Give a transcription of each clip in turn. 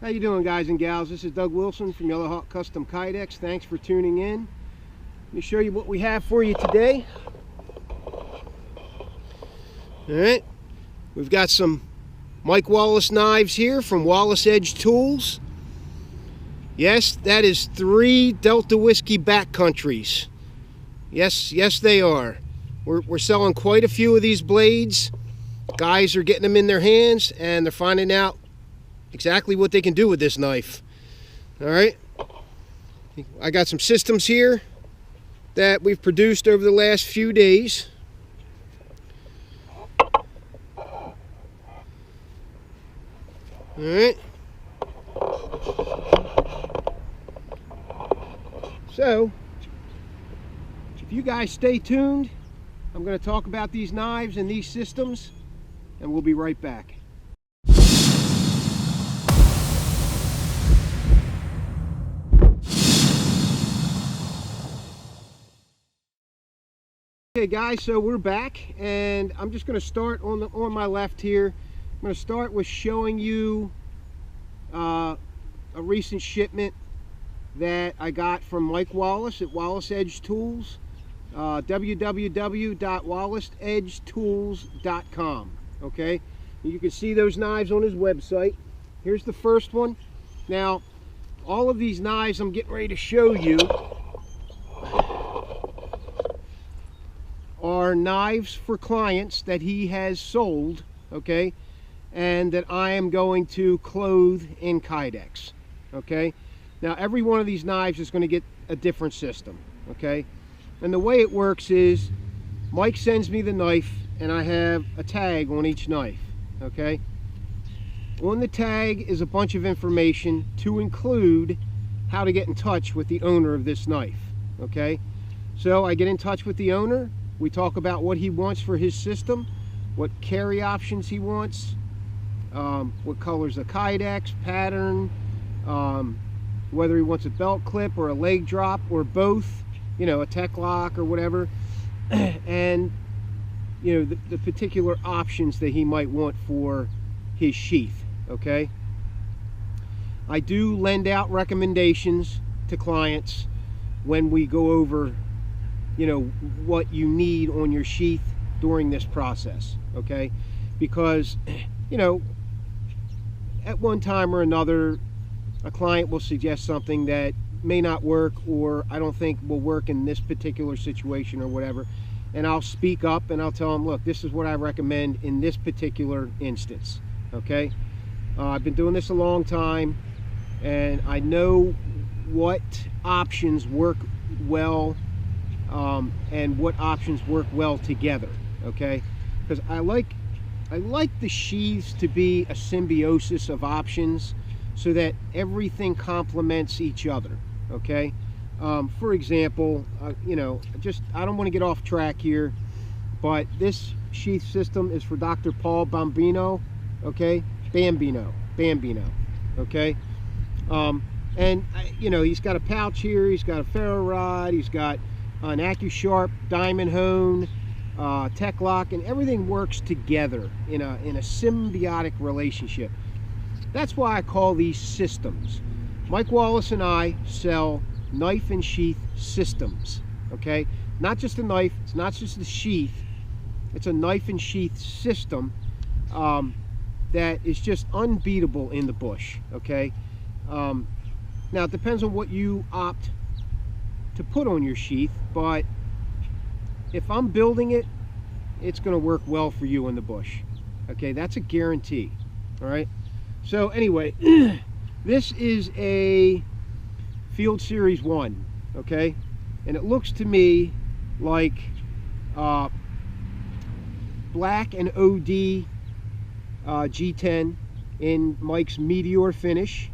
How you doing, guys and gals? This is Doug Wilson from Yellow Hawk Custom Kydex. Thanks for tuning in. Let me show you what we have for you today. Alright, we've got some Mike Wallace knives here from Wallace Edge Tools. Yes, that is 3 Delta Whiskey Backcountries. Yes, they are. We're selling quite a few of these blades. Guys are getting them in their hands and they're finding out exactly what they can do with this knife. Alright, I got some systems here that we've produced over the last few days. Alright, so if you guys stay tuned, I'm going to talk about these knives and these systems, and we'll be right back. Okay guys, so we're back, and I'm just going to start on my left here. I'm going to start with showing you a recent shipment that I got from Mike Wallace at Wallace Edge Tools. www.wallaceedgetools.com. Okay, you can see those knives on his website. Here's the first one. Now, all of these knives I'm getting ready to show you are knives for clients that he has sold, okay, and that I am going to clothe in Kydex. Okay, now every one of these knives is going to get a different system. Okay, and the way it works is Mike sends me the knife and I have a tag on each knife. Okay, on the tag is a bunch of information to include how to get in touch with the owner of this knife. Okay, so I get in touch with the owner. We talk about what he wants for his system, what carry options he wants, what colors of Kydex, pattern, whether he wants a belt clip or a leg drop or both, you know, a tech lock or whatever, and you know, the particular options that he might want for his sheath. Okay, I do lend out recommendations to clients when we go over, you know, what you need on your sheath during this process. Okay, because you know, at one time or another a client will suggest something that may not work, or I don't think will work in this particular situation or whatever, and I'll speak up and I'll tell them, look, this is what I recommend in this particular instance. Okay, I've been doing this a long time and I know what options work well, and what options work well together. Okay, because I like the sheaths to be a symbiosis of options so that everything complements each other. Okay, for example, you know, I don't want to get off track here, but this sheath system is for Dr. Paul Bambino. Okay, Bambino. Okay, and you know, he's got a pouch here, he's got a ferro rod, he's got an AccuSharp diamond hone, tech lock, and everything works together in a symbiotic relationship. That's why I call these systems. Mike Wallace and I sell knife and sheath systems. Okay, not just a knife, it's not just the sheath, it's a knife and sheath system that is just unbeatable in the bush. Okay, now it depends on what you opt to put on your sheath, but if I'm building it, it's going to work well for you in the bush. Okay, that's a guarantee. All right, so anyway, this is a Field Series 1. Okay, and it looks to me like black and OD G10 in Mike's Meteor finish.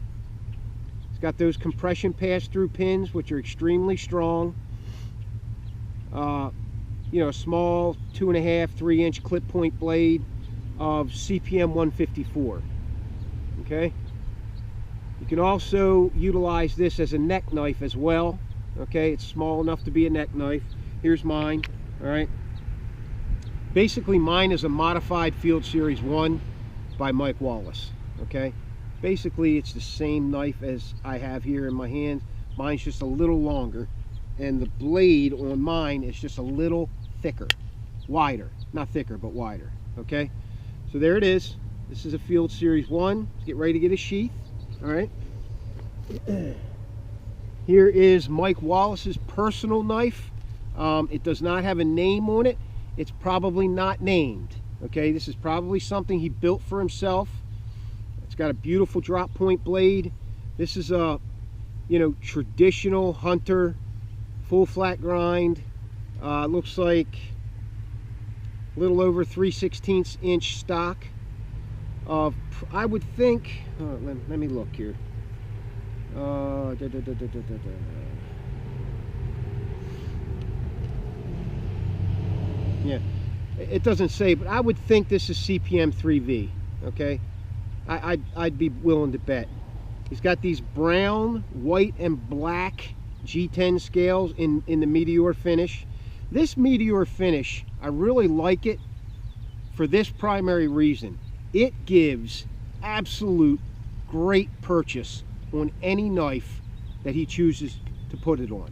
It's got those compression pass-through pins, which are extremely strong. You know, a small 2.5, 3-inch clip point blade of CPM 154. Okay, you can also utilize this as a neck knife as well. Okay, it's small enough to be a neck knife. Here's mine. All right, basically mine is a modified Field Series 1 by Mike Wallace. Okay, Basically, it's the same knife as I have here in my hand. Mine's just a little longer, and the blade on mine is just a little thicker, wider. Not thicker, but wider, okay? So there it is. This is a Field Series 1. Let's get ready to get a sheath, all right? Here is Mike Wallace's personal knife. It does not have a name on it. It's probably not named, okay? This is probably something he built for himself. It's got a beautiful drop point blade. This is a, you know, traditional hunter, full flat grind. Looks like a little over 3/16 inch stock. I would think, let me look here. Yeah, it doesn't say, but I would think this is CPM 3V, okay? I'd be willing to bet. He's got these brown, white, and black G10 scales in the Meteor finish. This Meteor finish, I really like it for this primary reason. It gives absolute great purchase on any knife that he chooses to put it on,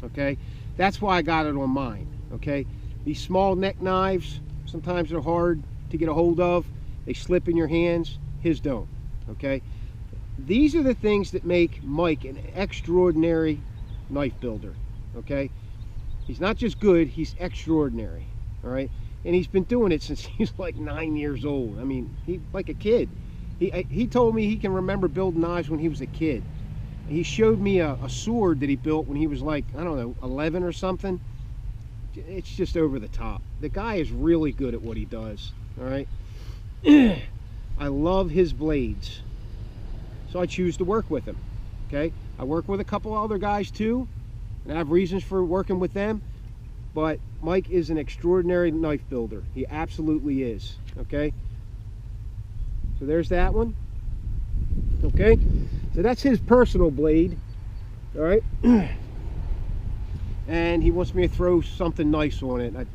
okay? That's why I got it on mine, okay? These small neck knives, sometimes they're hard to get a hold of. They slip in your hands. His don't, okay? These are the things that make Mike an extraordinary knife builder, okay? He's not just good, he's extraordinary, all right? And he's been doing it since he's like 9 years old. I mean, he like a kid. He told me he can remember building knives when he was a kid. He showed me a sword that he built when he was like, I don't know, 11 or something. It's just over the top. The guy is really good at what he does, all right? I love his blades, so I choose to work with him, okay? I work with a couple other guys too, and I have reasons for working with them, but Mike is an extraordinary knife builder. He absolutely is, okay? So there's that one, okay? So that's his personal blade, all right? And he wants me to throw something nice on it.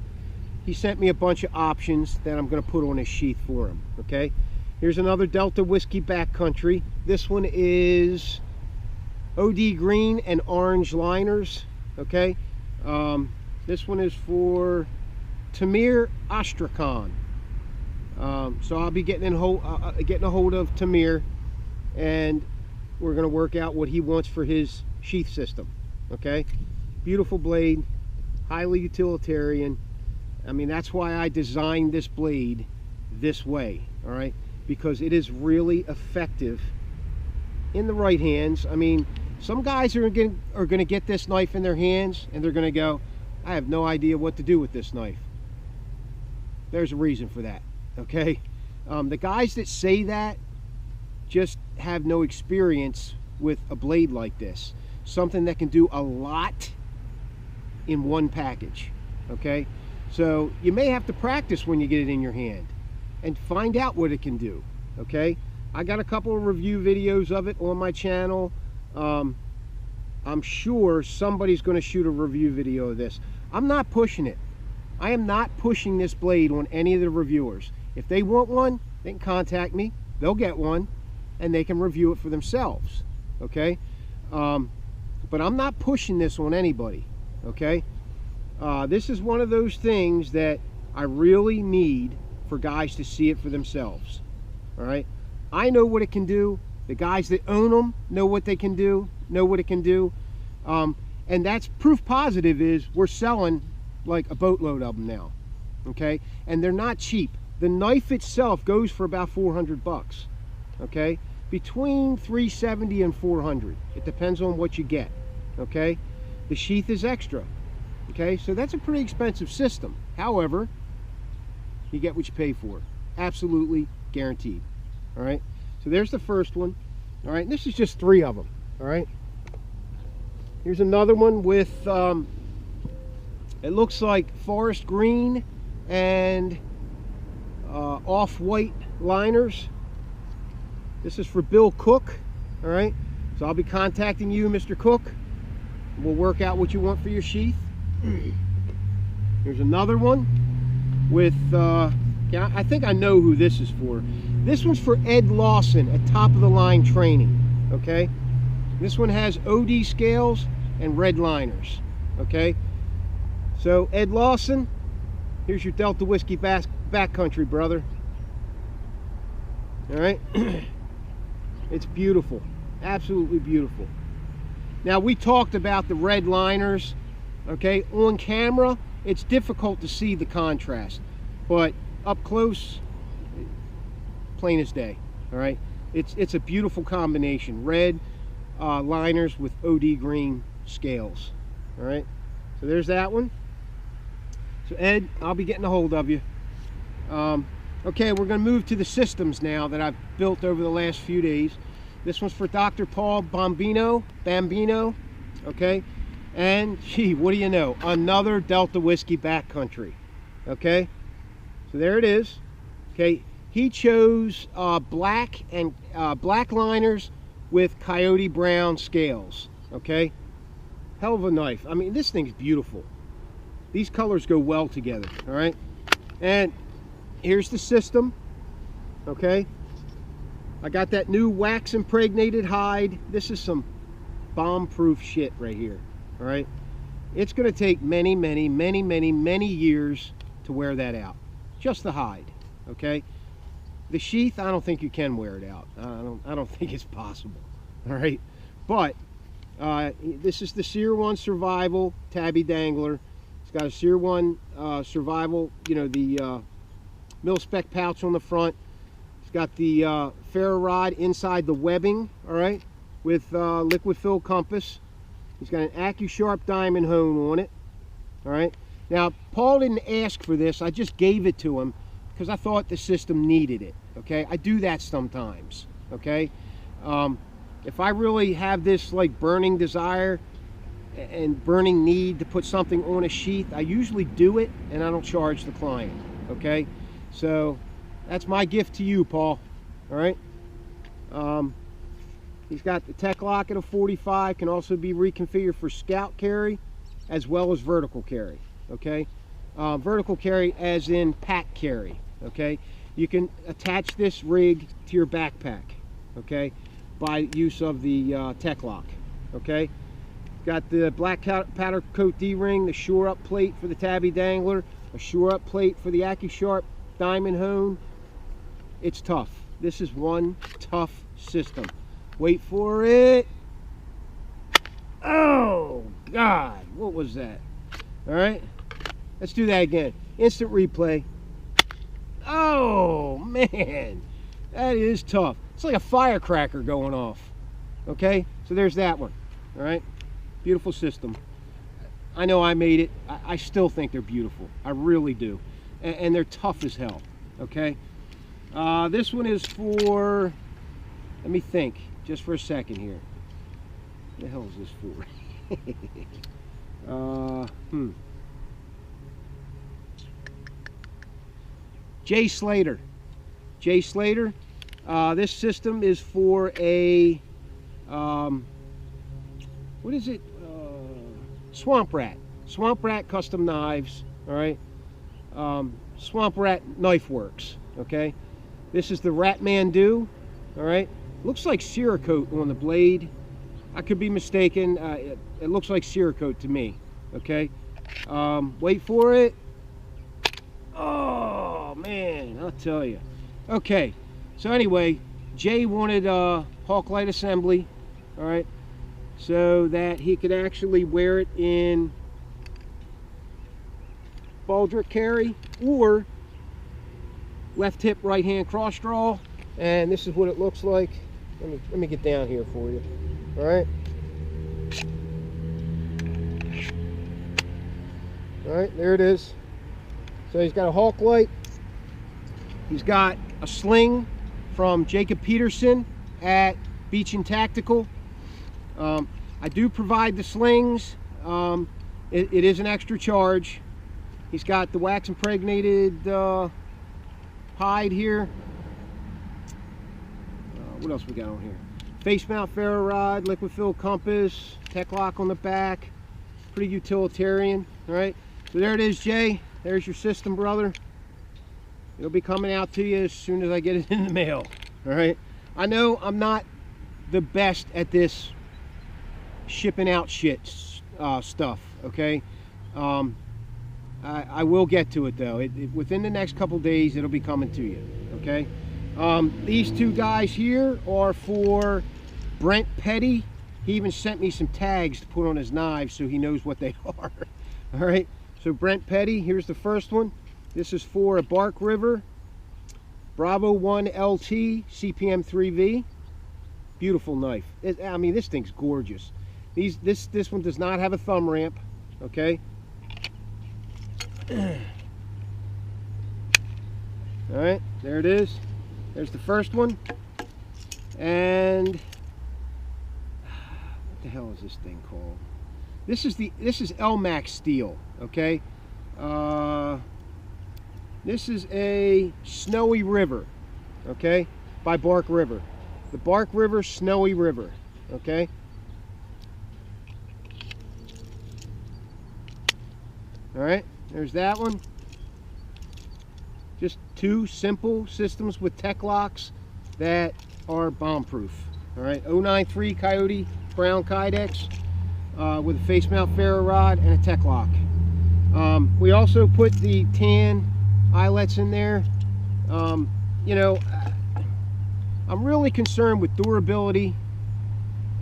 He sent me a bunch of options that I'm going to put on his sheath for him, okay? Here's another Delta Whiskey Backcountry. This one is OD green and orange liners, okay? This one is for Tamir Astrakhan. So I'll be getting a hold of Tamir, and we're going to work out what he wants for his sheath system, okay? Beautiful blade, highly utilitarian. I mean, that's why I designed this blade this way, all right? Because it is really effective in the right hands. I mean, some guys are going to get this knife in their hands and they're going to go, I have no idea what to do with this knife. There's a reason for that, okay? The guys that say that just have no experience with a blade like this. Something that can do a lot in one package, okay? So you may have to practice when you get it in your hand and find out what it can do, okay? I got a couple of review videos of it on my channel. I'm sure somebody's going to shoot a review video of this. I'm not pushing it. I am not pushing this blade on any of the reviewers. If they want one, they can contact me. They'll get one and they can review it for themselves, okay? But I'm not pushing this on anybody, okay? This is one of those things that I really need for guys to see it for themselves, all right? I know what it can do. The guys that own them know what they can do, know what it can do. And that's proof positive is we're selling like a boatload of them now, okay? And they're not cheap. The knife itself goes for about 400 bucks, okay? Between 370 and 400. It depends on what you get, okay? The sheath is extra, okay? So that's a pretty expensive system. However, you get what you pay for. Absolutely guaranteed, all right? So there's the first one, all right? And this is just 3 of them, all right? Here's another one with, it looks like forest green and off-white liners. This is for Bill Cook, all right? So I'll be contacting you, Mr. Cook. We'll work out what you want for your sheath. Here's another one with Okay, I think I know who this is for. This one's for Ed Lawson at Top of the Line Training. Okay, this one has OD scales and red liners. Okay, so Ed Lawson, here's your Delta Whiskey Backcountry, brother. All right, it's beautiful, absolutely beautiful. Now, we talked about the red liners. Okay, on camera it's difficult to see the contrast, but up close, plain as day. All right, it's a beautiful combination, red liners with OD green scales. All right, so there's that one. So Ed, I'll be getting a hold of you. Okay, we're going to move to the systems now that I've built over the last few days. This one's for Dr. Paul Bambino, okay? And gee, what do you know? Another Delta Whiskey Backcountry, okay? So there it is. Okay, he chose black liners with coyote brown scales. Okay, hell of a knife. I mean, this thing's beautiful. These colors go well together. All right, and here's the system. Okay, I got that new wax impregnated hide. This is some bomb-proof shit right here. All right, it's going to take many years to wear that out. Just the hide. Okay, the sheath, I don't think you can wear it out. I don't think it's possible. All right, but this is the Sear 1 Survival Tabby Dangler. It's got a Sear 1 Survival, you know, the mil-spec pouch on the front. It's got the ferro rod inside the webbing, all right, with liquid fill compass. He's got an AccuSharp diamond hone on it, all right. Now, Paul didn't ask for this. I just gave it to him because I thought the system needed it, okay. I do that sometimes, okay. If I really have this like burning desire and burning need to put something on a sheath, I usually do it and I don't charge the client, okay. So that's my gift to you, Paul. All right. He's got the tech lock at a 45, can also be reconfigured for scout carry as well as vertical carry. Okay, vertical carry as in pack carry. Okay, you can attach this rig to your backpack. Okay, by use of the tech lock. Okay, got the black powder coat D-ring, the shore up plate for the Tabby Dangler, a shore up plate for the AccuSharp diamond hone. It's tough. This is one tough system. Wait for it. Oh God, what was that? All right, let's do that again. Instant replay. Oh man, that is tough. It's like a firecracker going off. Okay, so there's that one. All right, beautiful system. I know I made it. I still think they're beautiful. I really do, and they're tough as hell. Okay, this one is for, let me think just for a second here. What the hell is this for? Jay Slater. Jay Slater. This system is for a, what is it? Swamp Rat. Swamp Rat custom knives. All right. Swamp Rat Knife Works. Okay. This is the Ratman Do. All right. Looks like Cerakote on the blade. I could be mistaken. It looks like Cerakote to me. Okay. Wait for it. Oh man, I'll tell you. Okay. So anyway, Jay wanted a Hawk Light assembly. All right. So that he could actually wear it in baldric carry or left hip right hand cross draw, and this is what it looks like. Let me get down here for you. All right. All right, there it is. So he's got a Hawk Light. He's got a sling from Jacob Peterson at Beach and Tactical. I do provide the slings. It is an extra charge. He's got the wax impregnated hide here. What else we got on here? Face mount ferro rod, liquid fill compass, tech lock on the back. Pretty utilitarian. All right. So there it is, Jay. There's your system, brother. It'll be coming out to you as soon as I get it in the mail. All right. I know I'm not the best at this shipping out stuff. Okay. I will get to it though. Within the next couple days, it'll be coming to you. Okay. These two guys here are for Brent Petty. He even sent me some tags to put on his knives so he knows what they are. All right. So Brent Petty, here's the first one. This is for a Bark River Bravo 1 LT CPM 3V. Beautiful knife. I mean, this thing's gorgeous. This one does not have a thumb ramp. Okay. All right, there it is. There's the first one. And what the hell is this thing called? This is LMAX steel. Okay. This is a Snowy River, okay, by Bark River. The Bark River Snowy River, okay. All right, there's that one. Just two simple systems with tech locks that are bomb-proof. All right, 093 Coyote Brown Kydex with a face mount ferro rod and a tech lock. We also put the tan eyelets in there. You know, I'm really concerned with durability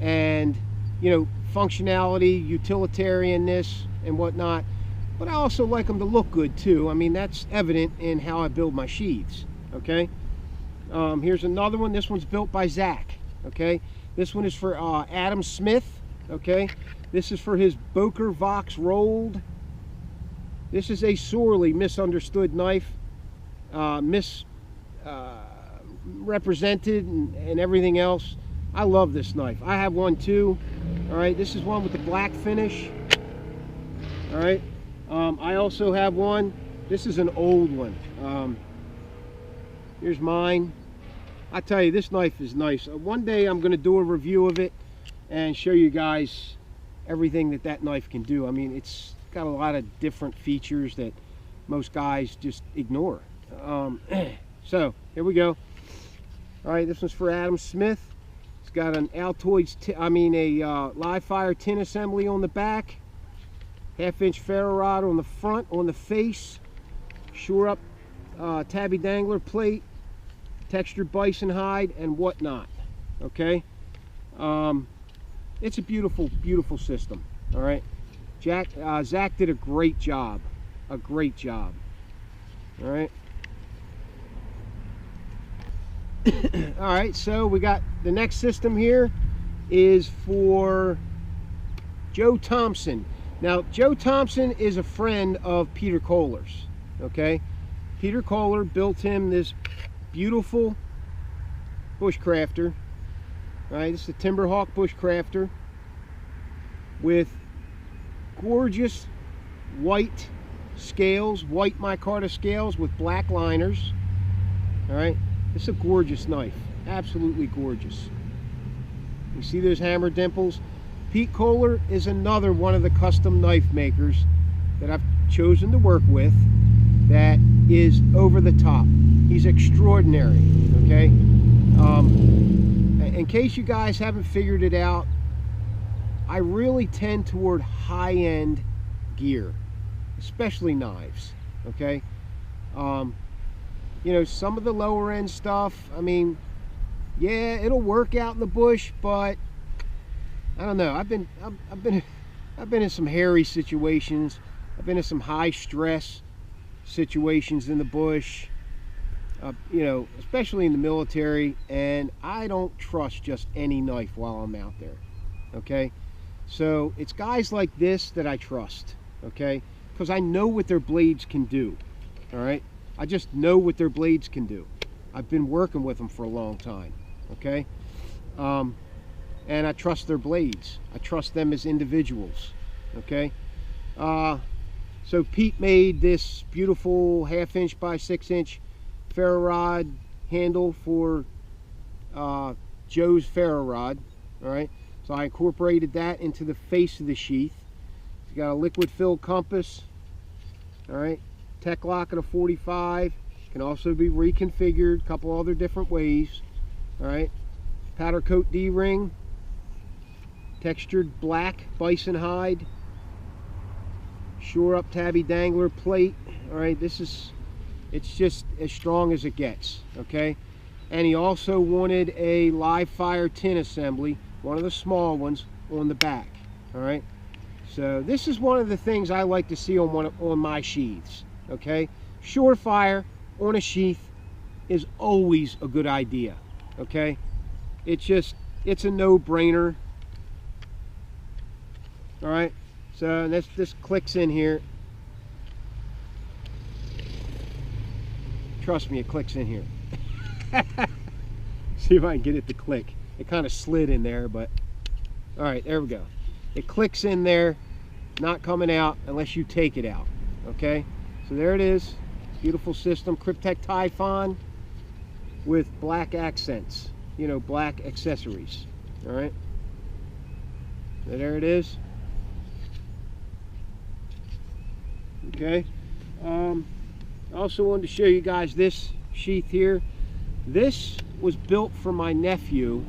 and, you know, functionality, utilitarianness and whatnot, but I also like them to look good too. I mean, that's evident in how I build my sheaths. Okay. Here's another one. This one's built by Zach. Okay. This one is for Adam Smith. Okay. This is for his Boker Vox rolled. This is a sorely misunderstood knife, misrepresented and everything else. I love this knife. I have one too. All right, this is one with the black finish. All right, I also have one. This is an old one. Here's mine. I tell you, this knife is nice. One day I'm going to do a review of it and show you guys everything that knife can do. I mean, it's got a lot of different features that most guys just ignore. So here we go. All right, this one's for Adam Smith. It's got an Altoids, a live fire tin assembly on the back, 1/2-inch ferro rod on the front, on the face, shore up tabby dangler plate, textured bison hide and whatnot. Okay. It's a beautiful, beautiful system. All right. Zach did a great job. A great job. All right. All right, so we got the next system here is for Joe Thompson. Now, Joe Thompson is a friend of Peter Kohler's. Okay. Peter Kohler built him this beautiful bushcrafter. All right, this is a Timberhawk bushcrafter with gorgeous white scales, white micarta scales with black liners. All right, this is a gorgeous knife, absolutely gorgeous. You see those hammer dimples? Pete Kohler is another one of the custom knife makers that I've chosen to work with that is over the top. He's extraordinary. Okay. In case you guys haven't figured it out, I really tend toward high-end gear, especially knives. Okay. You know, some of the lower end stuff, I mean, yeah, it'll work out in the bush, but I don't know. I've been in some hairy situations. I've been in some high stress situations in the bush, you know, especially in the military, and I don't trust just any knife while I'm out there. Okay, so it's guys like this that I trust. Okay, because I know what their blades can do. All right, I just know what their blades can do. I've been working with them for a long time. Okay, and I trust their blades. I trust them as individuals. Okay. So Pete made this beautiful 1/2-inch by 6-inch ferro rod handle for Joe's ferro rod. All right, so I incorporated that into the face of the sheath. It's got a liquid filled compass. All right, tech lock at a 45. Can also be reconfigured a couple other different ways. All right, powder coat D-ring, textured black bison hide, shore up tabby dangler plate. All right, it's just as strong as it gets. Okay, and he also wanted a live fire tin assembly, one of the small ones, on the back. All right, so this is one of the things I like to see on my sheaths. Okay, surefire on a sheath is always a good idea. Okay, it's a no-brainer. All right, so this clicks in here. Trust me, it clicks in here. See if I can get it to click. It kind of slid in there, but all right, there we go. It clicks in there, not coming out unless you take it out. Okay, so there it is. Beautiful system, Cryptek Typhon with black accents, you know, black accessories. All right, so there it is. Okay, I also wanted to show you guys this sheath here. This was built for my nephew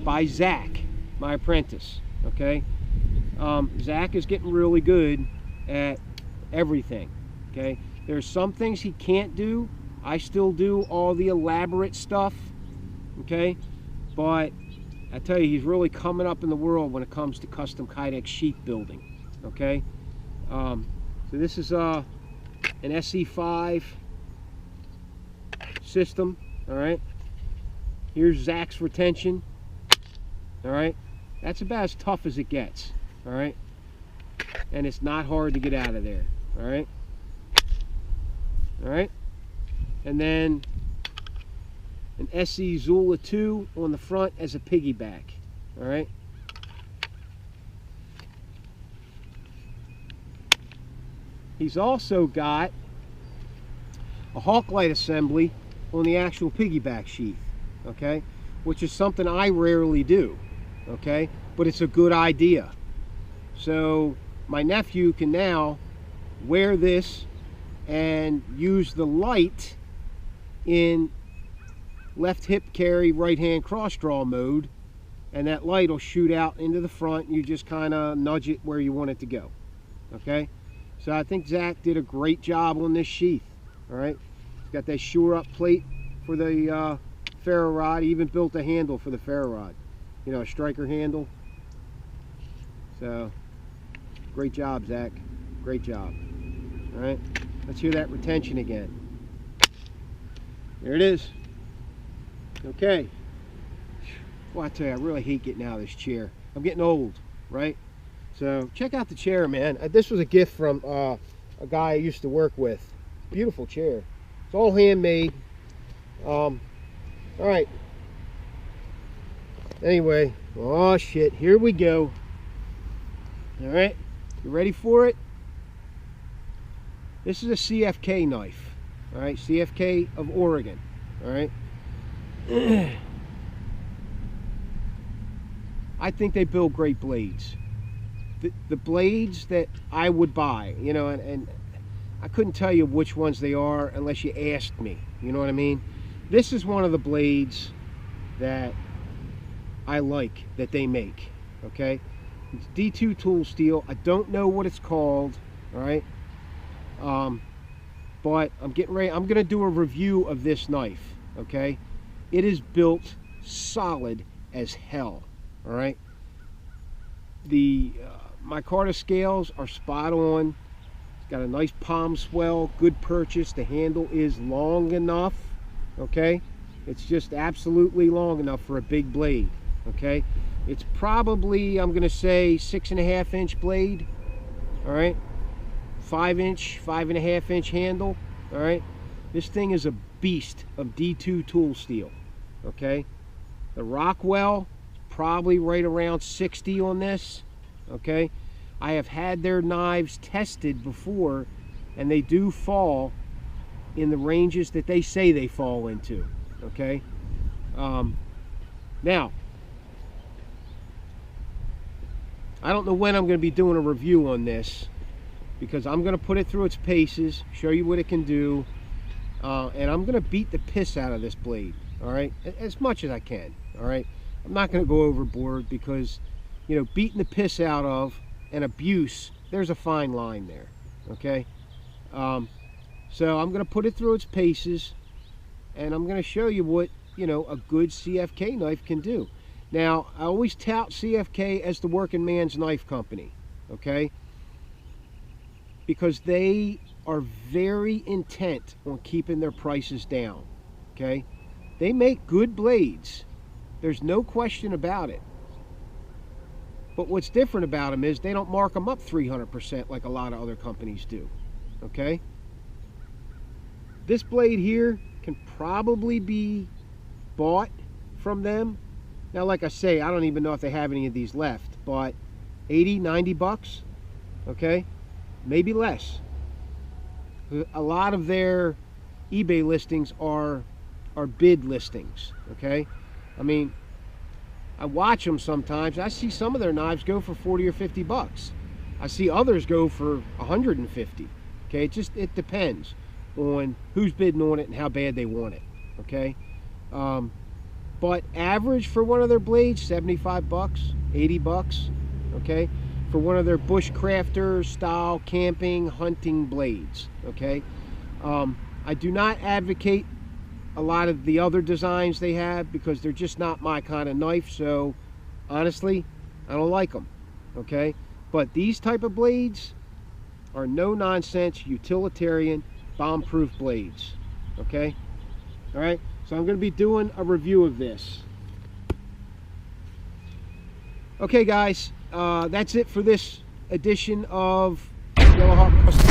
by Zach, my apprentice. Okay, Zach is getting really good at everything. Okay, there's some things he can't do. I still do all the elaborate stuff. Okay, but I tell you, he's really coming up in the world when it comes to custom Kydex sheath building. Okay, so this is an SE5 system. All right, here's Zach's retention. All right, that's about as tough as it gets. All right, and it's not hard to get out of there. All right, all right, and then an SE Zula 2 on the front as a piggyback. All right, he's also got a Hawklight assembly on the actual piggyback sheath. Okay, which is something I rarely do. Okay, but it's a good idea. So my nephew can now wear this and use the light in left hip carry, right hand cross draw mode, and that light will shoot out into the front. You just kind of nudge it where you want it to go. Okay, so I think Zach did a great job on this sheath. All right, he's got that shore up plate for the ferro rod. He even built a handle for the ferro rod, you know, a striker handle. So great job, Zach, great job. All right, let's hear that retention again. There it is. Okay, well, I tell you, I really hate getting out of this chair. I'm getting old, right? So check out the chair, man. This was a gift from a guy I used to work with. Beautiful chair. It's all handmade. All right, anyway, oh shit, here we go. All right, you ready for it? This is a CFK knife. All right, CFK of Oregon. All right, I think they build great blades. The blades that I would buy, you know, and I couldn't tell you which ones they are unless you asked me, you know what I mean? This is one of the blades that I like that they make. Okay, it's D2 tool steel. I don't know what it's called. All right, but I'm getting ready. I'm gonna do a review of this knife. Okay, it is built solid as hell. All right, the micarta scales are spot on. It's got a nice palm swell, good purchase. The handle is long enough. Okay, it's just absolutely long enough for a big blade. Okay, it's probably, I'm gonna say, 6.5 inch blade. All right, 5 inch, 5.5 inch handle. All right, this thing is a beast of D2 tool steel. Okay, the Rockwell probably right around 60 on this. Okay, I have had their knives tested before, and they do fall in the ranges that they say they fall into. Okay, now I don't know when I'm going to be doing a review on this, because I'm going to put it through its paces, show you what it can do. And I'm going to beat the piss out of this blade, all right, as much as I can, all right. I'm not going to go overboard because, you know, beating the piss out of and abuse, there's a fine line there, okay. So I'm going to put it through its paces, and I'm going to show you what, you know, a good CFK knife can do. Now, I always tout CFK as the working man's knife company, okay, because they are very intent on keeping their prices down, okay. They make good blades, there's no question about it, but what's different about them is they don't mark them up 300% like a lot of other companies do, okay. This blade here can probably be bought from them. Now, like I say, I don't even know if they have any of these left, but 80, 90 bucks, okay, maybe less. A lot of their eBay listings are bid listings, okay. I mean, I watch them sometimes. I see some of their knives go for 40 or 50 bucks. I see others go for 150. Okay, it depends on who's bidding on it and how bad they want it. Okay, but average for one of their blades, 75 bucks, 80 bucks. Okay, for one of their bushcrafter style camping hunting blades. Okay, I do not advocate a lot of the other designs they have because they're just not my kind of knife. So honestly, I don't like them. Okay, but these type of blades are no nonsense utilitarian bomb-proof blades. Okay, all right, so I'm going to be doing a review of this. Okay guys, that's it for this edition of Yellow Hawk Custom.